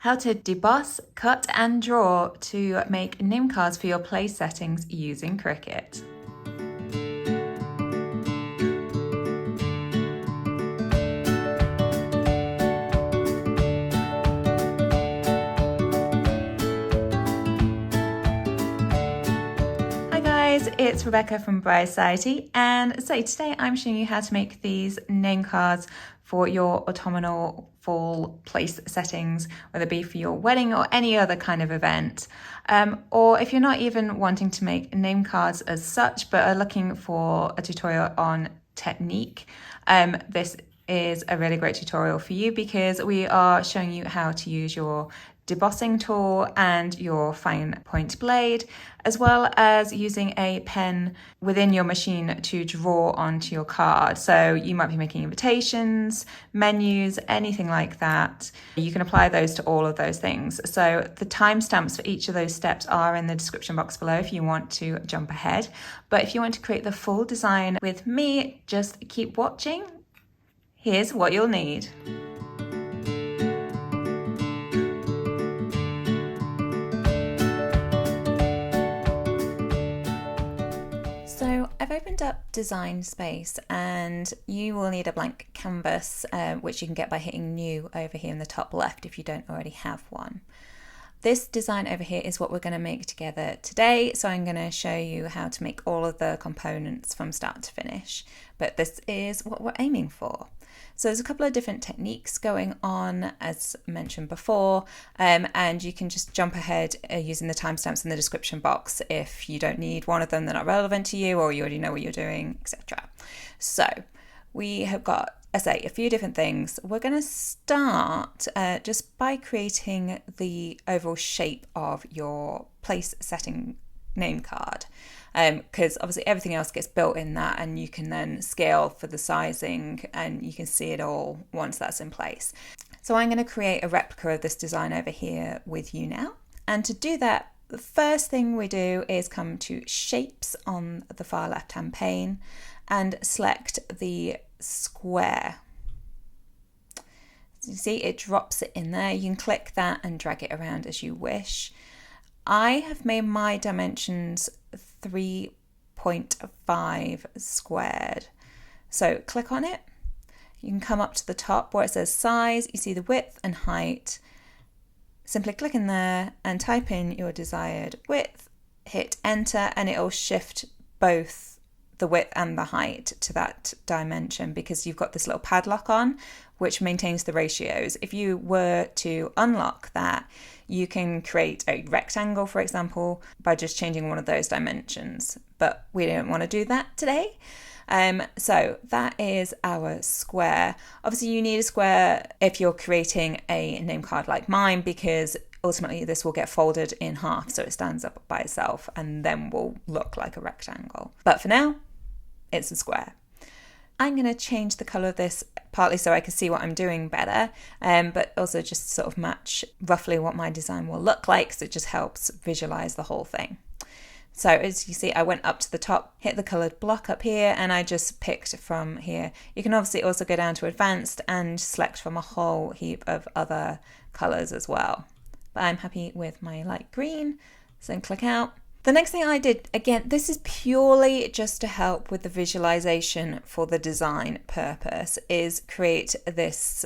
How to deboss, cut and draw to make name cards for your place settings using Cricut. Hi guys, it's Rebecca from Bride Society, and so today I'm showing you how to make these name cards for your autumnal fall place settings, whether it be for your wedding or any other kind of event. Or if you're not even wanting to make name cards as such, but are looking for a tutorial on technique, this is a really great tutorial for you because we are showing you how to use your debossing tool and your fine point blade, as well as using a pen within your machine to draw onto your card. So you might be making invitations, menus, anything like that. You can apply those to all of those things. So the timestamps for each of those steps are in the description box below if you want to jump ahead. But if you want to create the full design with me, just keep watching. Here's what you'll need. So I've opened up Design Space, and you will need a blank canvas, which you can get by hitting new over here in the top left if you don't already have one. This design over here is what we're going to make together today, so I'm going to show you how to make all of the components from start to finish, but this is what we're aiming for. So there's a couple of different techniques going on, as mentioned before, and you can just jump ahead using the timestamps in the description box if you don't need one of them, they're not relevant to you, or you already know what you're doing, etc. So we have got, I say, a few different things. We're going to start just by creating the overall shape of your place setting name card, because obviously everything else gets built in that, and you can then scale for the sizing and you can see it all once that's in place. So I'm going to create a replica of this design over here with you now, and to do that, the first thing we do is come to Shapes on the far left hand pane and select the square. So you see it drops it in there. You can click that and drag it around as you wish. I have made my dimensions 3.5 squared. So click on it. You can come up to the top where it says size. You see the width and height. Simply click in there and type in your desired width, hit enter, and it'll shift both the width and the height to that dimension because you've got this little padlock on which maintains the ratios. If you were to unlock that, you can create a rectangle, for example, by just changing one of those dimensions, but we don't want to do that today. So that is our square. Obviously you need a square if you're creating a name card like mine, because ultimately this will get folded in half so it stands up by itself and then will look like a rectangle. But for now, it's a square. I'm going to change the colour of this partly so I can see what I'm doing better, but also just sort of match roughly what my design will look like, so it just helps visualise the whole thing. So as you see, I went up to the top, hit the coloured block up here, and I just picked from here. You can obviously also go down to advanced and select from a whole heap of other colours as well. But I'm happy with my light green, so click out. The next thing I did, again, this is purely just to help with the visualization for the design purpose, is create this,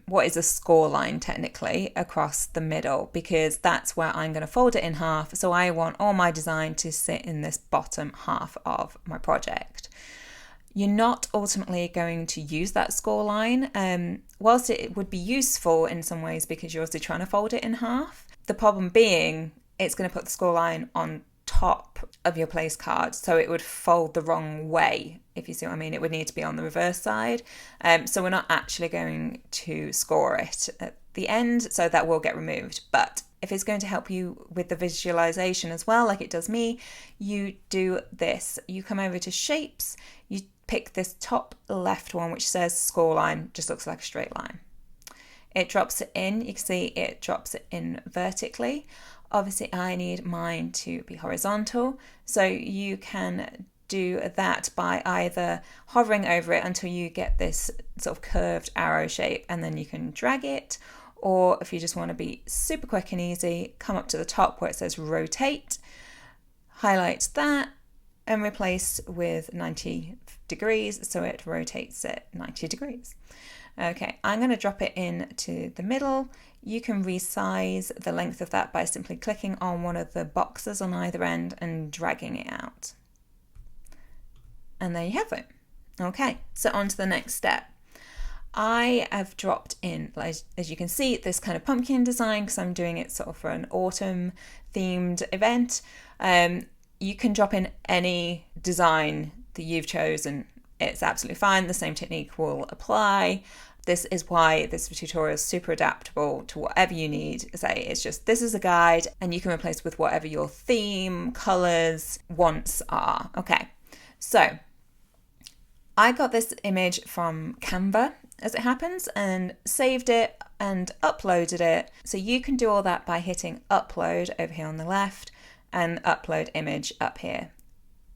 what is a score line technically, across the middle, because that's where I'm going to fold it in half. So I want all my design to sit in this bottom half of my project. You're not ultimately going to use that score line, whilst it would be useful in some ways because you're also trying to fold it in half. The problem being, it's going to put the score line on top of your place card, so it would fold the wrong way, if you see what I mean. It would need to be on the reverse side, so we're not actually going to score it at the end, so that will get removed. But if it's going to help you with the visualization as well, like it does me, you do this. You come over to Shapes, you pick this top left one which says score line, just looks like a straight line. It drops it in, you can see it drops it in vertically. Obviously I need mine to be horizontal, so you can do that by either hovering over it until you get this sort of curved arrow shape, and then you can drag it, Or if you just want to be super quick and easy, come up to the top where it says rotate, highlight that and replace with 90 degrees so it rotates it 90 degrees. Okay, I'm going to drop it into the middle. You can resize the length of that by simply clicking on one of the boxes on either end and dragging it out. And there you have it. Okay, so on to the next step. I have dropped in, as you can see, this kind of pumpkin design because I'm doing it sort of for an autumn themed event. You can drop in any design that you've chosen. It's absolutely fine. The same technique will apply. This is why this tutorial is super adaptable to whatever you need. Say it's just, this is a guide and you can replace with whatever your theme, colors, wants are. Okay, so I got this image from Canva as it happens and saved it and uploaded it. So you can do all that by hitting upload over here on the left and upload image up here.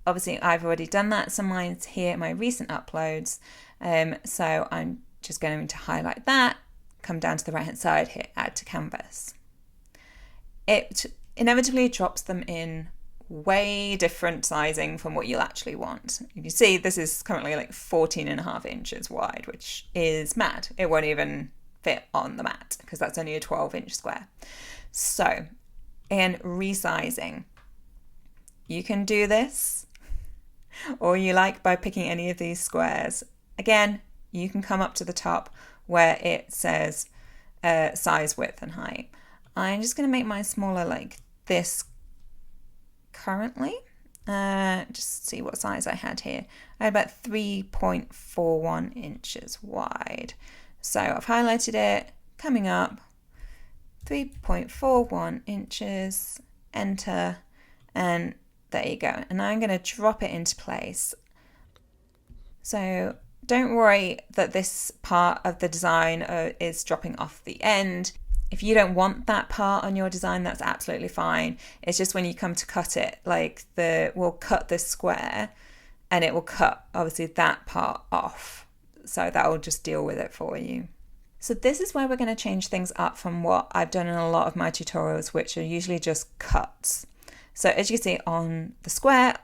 Obviously I've already done that, so mine's here, my recent uploads. So I'm just going to highlight that, come down to the right hand side here, add to canvas. It inevitably drops them in way different sizing from what you'll actually want. You see this is currently like 14.5 inches wide, which is mad. It won't even fit on the mat because that's only a 12-inch square. So in resizing, you can do this or you like by picking any of these squares. Again, you can come up to the top where it says size, width and height. I'm just going to make mine smaller like this currently. Just see what size I had here. I had about 3.41 inches wide. So I've highlighted it, coming up, 3.41 inches, enter, and there you go. And now I'm going to drop it into place. So don't worry that this part of the design is dropping off the end. If you don't want that part on your design, that's absolutely fine. It's just when you come to cut it, like we'll cut this square and it will cut obviously that part off. So that will just deal with it for you. So this is where we're going to change things up from what I've done in a lot of my tutorials, which are usually just cuts. So as you can see on the square,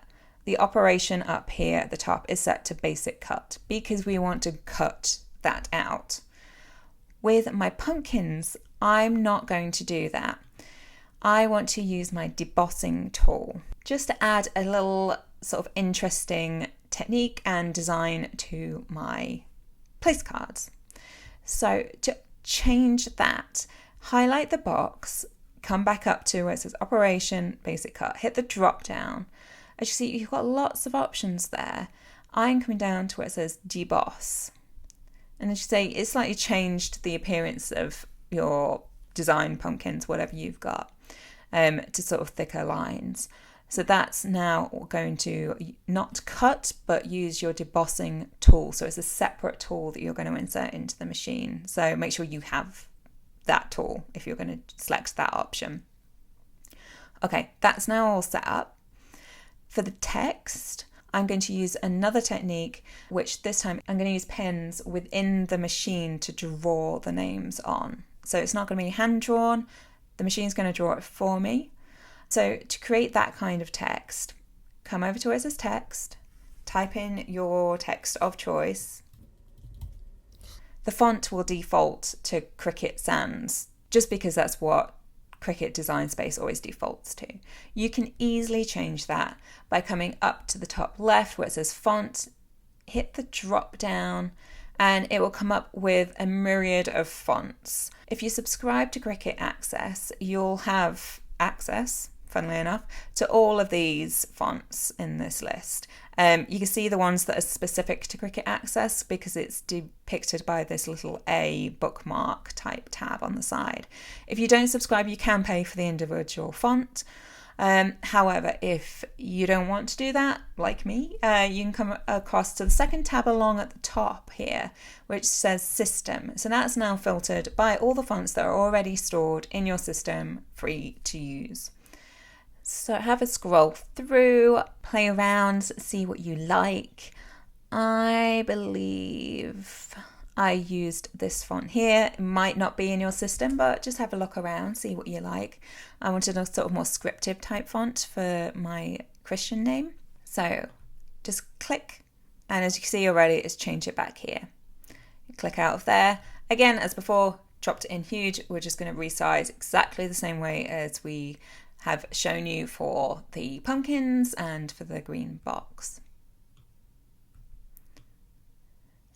the operation up here at the top is set to basic cut because we want to cut that out. With my pumpkins, I'm not going to do that. I want to use my debossing tool just to add a little sort of interesting technique and design to my place cards. So to change that, highlight the box, come back up to where it says Operation Basic Cut, hit the drop down. As you see, you've got lots of options there. I'm coming down to where it says Deboss. And as you say, it's slightly changed the appearance of your design pumpkins, whatever you've got, to sort of thicker lines. So that's now going to not cut, but use your debossing tool. So it's a separate tool that you're going to insert into the machine. So make sure you have that tool if you're going to select that option. Okay, that's now all set up. For the text, I'm going to use another technique, which this time I'm going to use pens within the machine to draw the names on. So it's not going to be hand drawn. The machine's going to draw it for me. So to create that kind of text, come over to where it says text, type in your text of choice. The font will default to Cricut Sans, just because that's what Cricut Design Space always defaults to. You can easily change that by coming up to the top left where it says font, hit the drop down, and it will come up with a myriad of fonts. If you subscribe to Cricut Access, you'll have access, funnily enough, to all of these fonts in this list. You can see the ones that are specific to Cricut Access because it's depicted by this little A bookmark type tab on the side. If you don't subscribe, you can pay for the individual font. However, if you don't want to do that, like me, you can come across to the second tab along at the top here, which says System. So that's now filtered by all the fonts that are already stored in your system, free to use. So have a scroll through, play around, see what you like. I believe I used this font here. It might not be in your system, but just have a look around, see what you like. I wanted a sort of more scriptive type font for my Christian name. So just click, and as you can see already, it's changed it back here. Click out of there. Again, as before, dropped it in huge. We're just going to resize exactly the same way as we have shown you for the pumpkins and for the green box.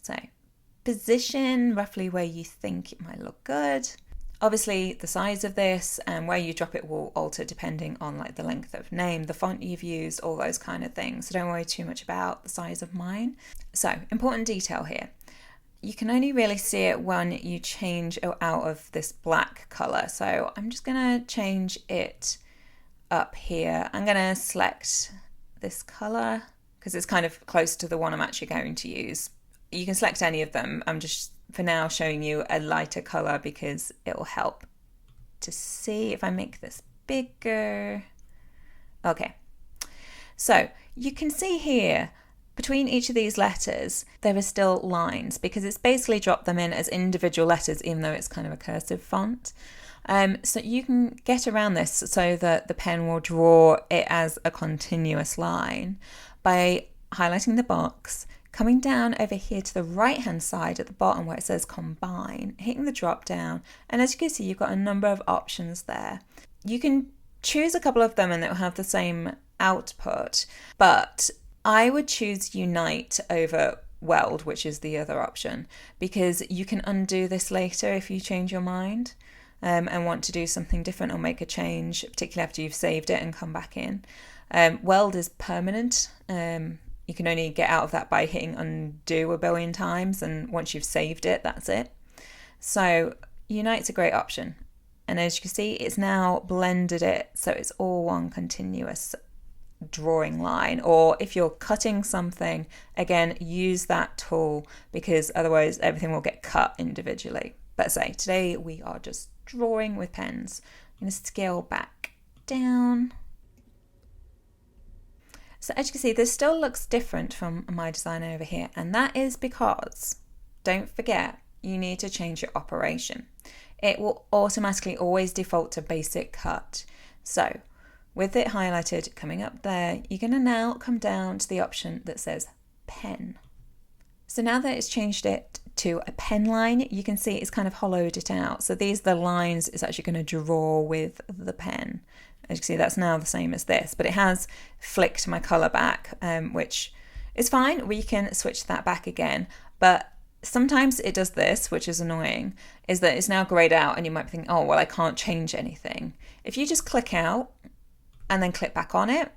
So position roughly where you think it might look good. Obviously the size of this and where you drop it will alter depending on like the length of name, the font you've used, all those kind of things. So don't worry too much about the size of mine. So important detail here. You can only really see it when you change out of this black color. So I'm just gonna change it up here. I'm gonna select this color because it's kind of close to the one I'm actually going to use. You can select any of them. I'm just for now showing you a lighter color because it will help to see. If I make this bigger. Okay, so you can see here between each of these letters there are still lines because it's basically dropped them in as individual letters even though it's kind of a cursive font. So you can get around this so that the pen will draw it as a continuous line by highlighting the box, coming down over here to the right hand side at the bottom where it says combine, hitting the drop down, and as you can see you've got a number of options there. You can choose a couple of them and it will have the same output, but I would choose Unite over Weld, which is the other option, because you can undo this later if you change your mind and want to do something different or make a change, particularly after you've saved it and come back in. Weld is permanent. You can only get out of that by hitting undo a billion times, and once you've saved it, that's it. So Unite's a great option. And as you can see, it's now blended it so it's all one continuous drawing line. Or if you're cutting something, again, use that tool because otherwise everything will get cut individually. But say today we are just drawing with pens. I'm going to scale back down. So as you can see, this still looks different from my design over here, and that is because, don't forget, you need to change your operation. It will automatically always default to basic cut. So with it highlighted coming up there, you're going to now come down to the option that says pen. So now that it's changed it to a pen line, you can see it's kind of hollowed it out. So these are the lines it's actually going to draw with the pen. As you can see, that's now the same as this, but it has flicked my color back, which is fine. We can switch that back again, but sometimes it does this, which is annoying, is that it's now grayed out and you might think, oh, well, I can't change anything. If you just click out and then click back on it,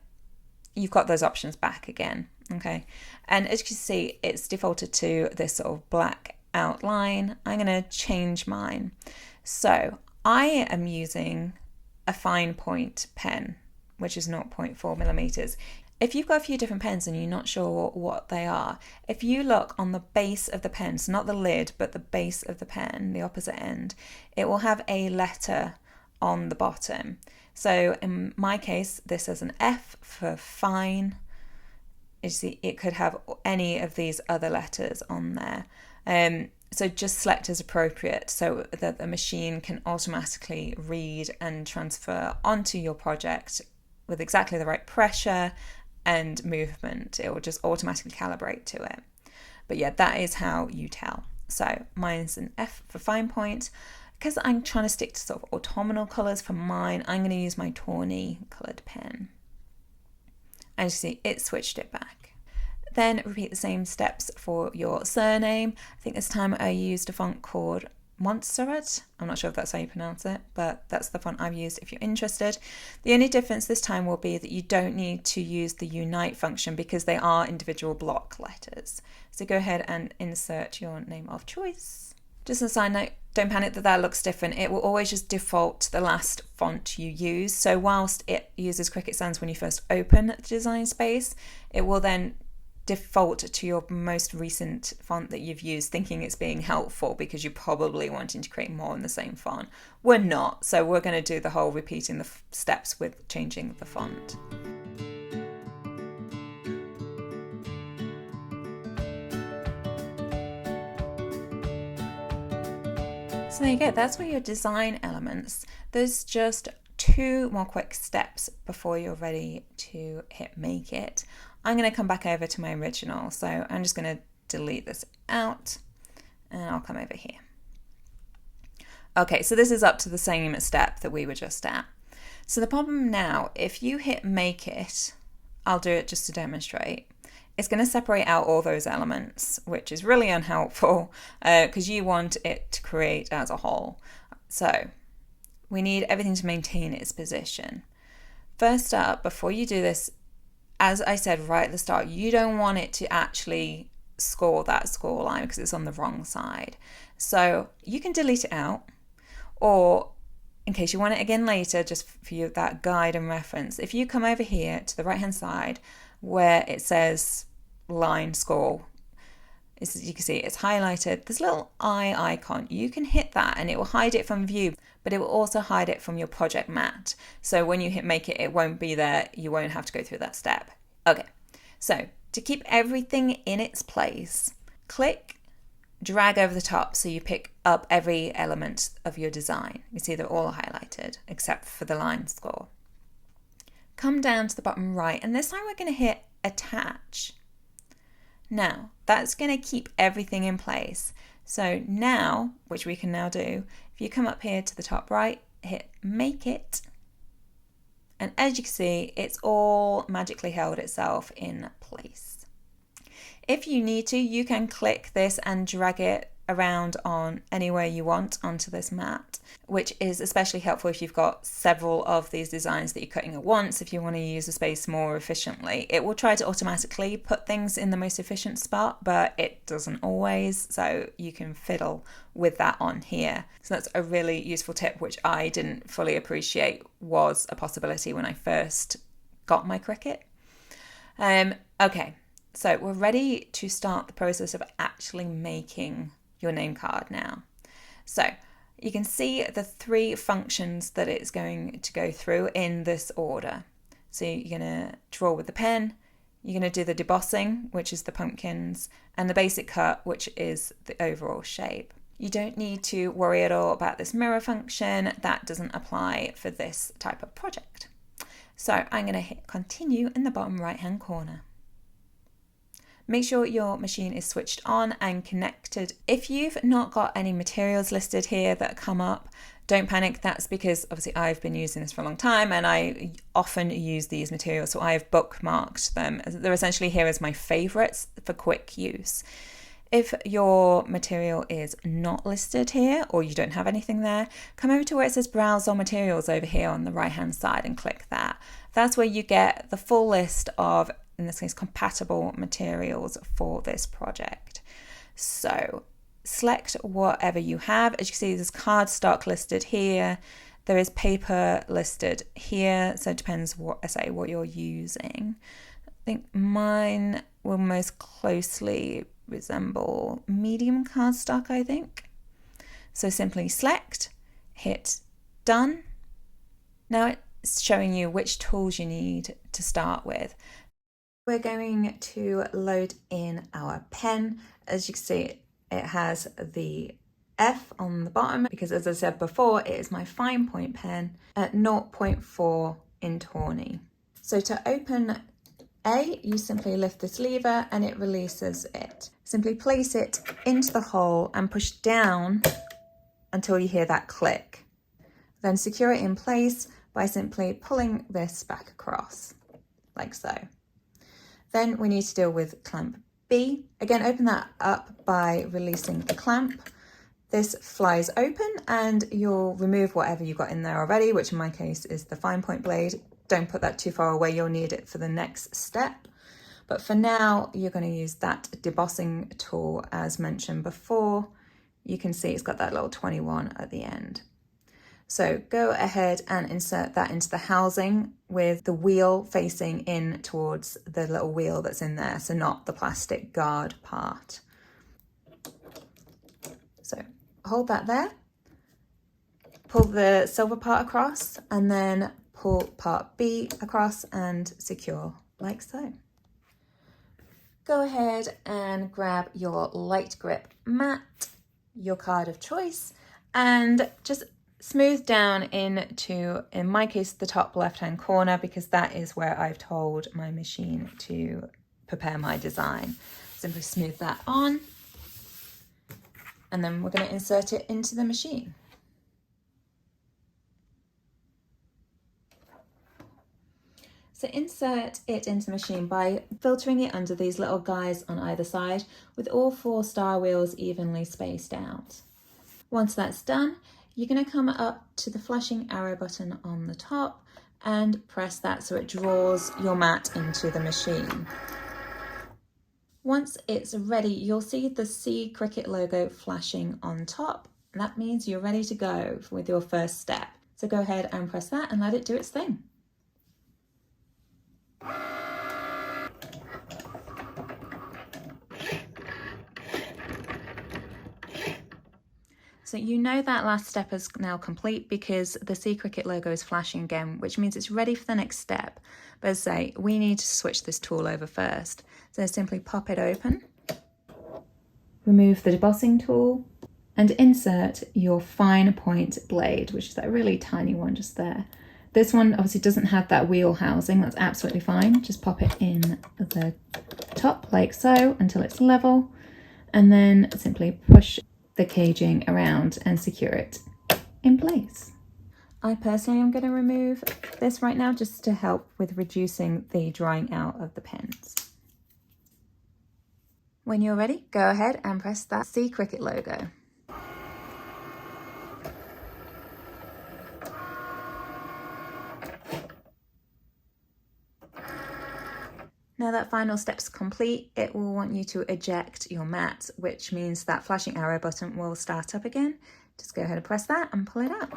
you've got those options back again, okay? And as you can see, it's defaulted to this sort of black outline. I'm gonna change mine. So I am using a fine point pen, which is 0.4 millimeters. If you've got a few different pens and you're not sure what they are, if you look on the base of the pen, so not the lid, but the base of the pen, the opposite end, it will have a letter on the bottom. So in my case, this is an F for fine. You see, it could have any of these other letters on there. So just select as appropriate so that the machine can automatically read and transfer onto your project with exactly the right pressure and movement. It will just automatically calibrate to it. But yeah, that is how you tell. So mine's an F for fine point. Because I'm trying to stick to sort of autumnal colours for mine, I'm going to use my tawny coloured pen. As you see, it switched it back. Then repeat the same steps for your surname. I think this time I used a font called Montserrat. I'm not sure if that's how you pronounce it, but that's the font I've used if you're interested. The only difference this time will be that you don't need to use the Unite function because they are individual block letters. So go ahead and insert your name of choice. Just a side note, don't panic that that looks different. It will always just default to the last font you use. So whilst it uses Cricut Sans when you first open the Design Space, it will then default to your most recent font that you've used, thinking it's being helpful because you're probably wanting to create more in the same font. We're not, so we're going to do the whole repeating the steps with changing the font. So there you go, that's all your design elements. There's just 2 more quick steps before you're ready to hit make it. I'm going to come back over to my original, so I'm just going to delete this out and I'll come over here. Okay, so this is up to the same step that we were just at. So the problem now, if you hit make it, I'll do it just to demonstrate, it's going to separate out all those elements, which is really unhelpful because you want it to create as a whole. So we need everything to maintain its position. First up, before you do this, as I said right at the start, you don't want it to actually score that score line because it's on the wrong side. So you can delete it out, or in case you want it again later, just for you, that guide and reference, if you come over here to the right hand side where it says line score, as you can see it's highlighted, this little eye icon, you can hit that and it will hide it from view, but it will also hide it from your project mat. So when you hit make it, it won't be there, you won't have to go through that step. Okay, so to keep everything in its place, click drag over the top so you pick up every element of your design. You see they're all highlighted except for the line score. Come down to the bottom right, and this time we're going to hit attach. Now that's going to keep everything in place. So now, which we can now do, if you come up here to the top right, hit make it, and as you can see, it's all magically held itself in place. If you need to, you can click this and drag it around on anywhere you want onto this mat, which is especially helpful if you've got several of these designs that you're cutting at once. If you want to use the space more efficiently, it will try to automatically put things in the most efficient spot, but it doesn't always, so you can fiddle with that on here. So that's a really useful tip, which I didn't fully appreciate was a possibility when I first got my Cricut. Okay. So we're ready to start the process of actually making your name card now. So you can see the 3 functions that it's going to go through in this order. So you're going to draw with the pen, you're going to do the debossing, which is the pumpkins, and the basic cut, which is the overall shape. You don't need to worry at all about this mirror function. That doesn't apply for this type of project. So I'm going to hit continue in the bottom right hand corner. Make sure your machine is switched on and connected. If you've not got any materials listed here that come up, don't panic. That's because obviously I've been using this for a long time and I often use these materials, so I've bookmarked them. They're essentially here as my favorites for quick use. If your material is not listed here or you don't have anything there, come over to where it says browse all materials over here on the right hand side and click that. That's where you get the full list of, in this case, compatible materials for this project. So select whatever you have. As you can see, there's cardstock listed here. There is paper listed here. So it depends what you're using. I think mine will most closely resemble medium cardstock, I think. So simply select, hit done. Now it's showing you which tools you need to start with. We're going to load in our pen. As you can see, it has the F on the bottom because, as I said before, it is my fine point pen at 0.4 in tawny. So to open A, you simply lift this lever and it releases it. Simply place it into the hole and push down until you hear that click. Then secure it in place by simply pulling this back across, like so. Then we need to deal with clamp B. Again, open that up by releasing the clamp. This flies open and you'll remove whatever you've got in there already, which in my case is the fine point blade. Don't put that too far away, you'll need it for the next step. But for now, you're going to use that debossing tool as mentioned before. You can see it's got that little 21 at the end. So go ahead and insert that into the housing with the wheel facing in towards the little wheel that's in there, so not the plastic guard part. So hold that there, pull the silver part across, and then pull part B across and secure like so. Go ahead and grab your light grip mat, your card of choice, and just smooth down into, in my case, the top left-hand corner, because that is where I've told my machine to prepare my design. Simply smooth that on, and then we're going to insert it into the machine. So insert it into the machine by filtering it under these little guys on either side, with all 4 star wheels evenly spaced out. Once that's done, you're going to come up to the flashing arrow button on the top and press that so it draws your mat into the machine. Once it's ready, you'll see the C Cricut logo flashing on top. That means you're ready to go with your first step. So go ahead and press that and let it do its thing. So you know that last step is now complete because the C Cricut logo is flashing again, which means it's ready for the next step. But as I say, we need to switch this tool over first. So simply pop it open, remove the debossing tool, and insert your fine point blade, which is that really tiny one just there. This one obviously doesn't have that wheel housing, that's absolutely fine. Just pop it in the top like so until it's level, and then simply push the caging around and secure it in place. I personally am going to remove this right now just to help with reducing the drying out of the pins. When you're ready, go ahead and press that C Cricut logo. Now that final step's complete, it will want you to eject your mat, which means that flashing arrow button will start up again. Just go ahead and press that and pull it out.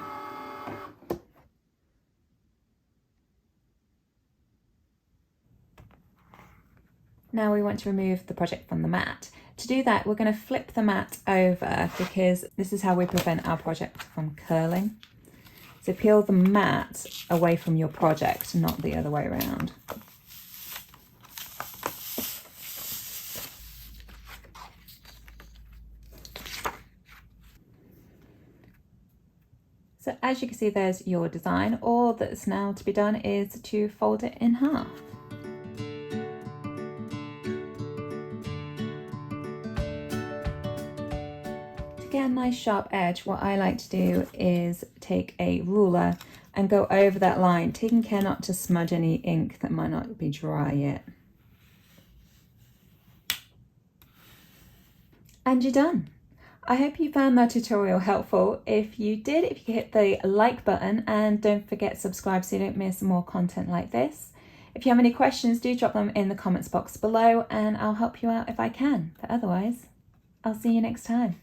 Now we want to remove the project from the mat. To do that, we're going to flip the mat over because this is how we prevent our project from curling. So peel the mat away from your project, not the other way around. So as you can see, there's your design. All that's now to be done is to fold it in half. To get a nice sharp edge, what I like to do is take a ruler and go over that line, taking care not to smudge any ink that might not be dry yet. And you're done. I hope you found that tutorial helpful. If you did, if you could hit the like button, and don't forget to subscribe so you don't miss more content like this. If you have any questions, do drop them in the comments box below and I'll help you out if I can. But otherwise, I'll see you next time.